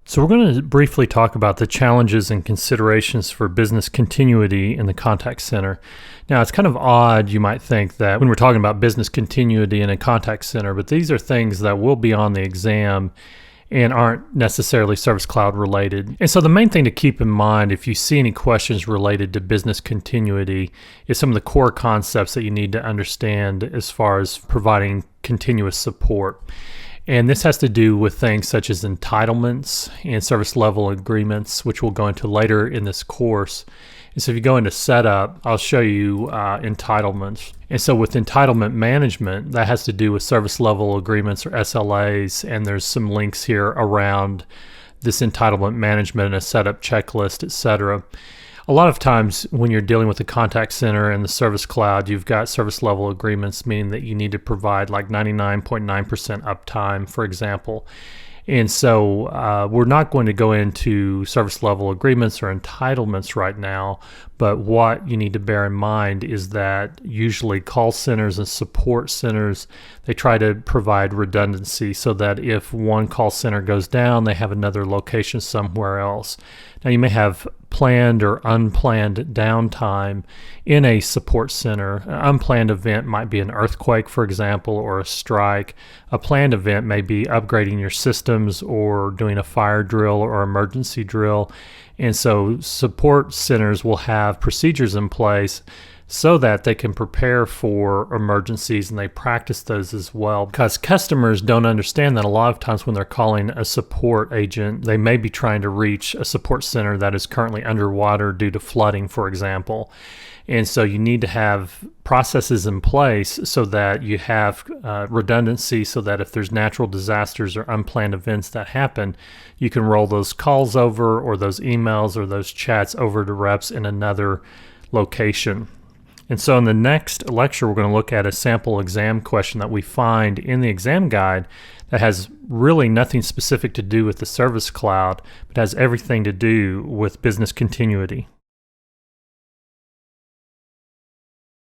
So we're going to briefly talk about the challenges and considerations for business continuity in the contact center. Now, it's kind of odd, you might think, that when we're talking about business continuity in a contact center, but these are things that will be on the exam and aren't necessarily Service Cloud related. And so the main thing to keep in mind if you see any questions related to business continuity is some of the core concepts that you need to understand as far as providing continuous support. And this has to do with things such as entitlements and service level agreements, which we'll go into later in this course. And so if you go into setup, I'll show you entitlements. And so with entitlement management, that has to do with service level agreements or SLAs. And there's some links here around this entitlement management and a setup checklist, etc. A lot of times when you're dealing with the contact center and the Service Cloud, you've got service level agreements, meaning that you need to provide like 99.9% uptime, for example. And so we're not going to go into service level agreements or entitlements right now, but what you need to bear in mind is that usually call centers and support centers, they try to provide redundancy so that if one call center goes down, they have another location somewhere else. Now, you may have planned or unplanned downtime in a support center. An unplanned event might be an earthquake, for example, or a strike. A planned event may be upgrading your systems or doing a fire drill or emergency drill. And so support centers will have procedures in place so that they can prepare for emergencies, and they practice those as well. Because customers don't understand that a lot of times when they're calling a support agent, they may be trying to reach a support center that is currently underwater due to flooding, for example. And so you need to have processes in place so that you have redundancy, so that if there's natural disasters or unplanned events that happen, you can roll those calls over or those emails or those chats over to reps in another location. And so in the next lecture, we're going to look at a sample exam question that we find in the exam guide that has really nothing specific to do with the Service Cloud, but has everything to do with business continuity.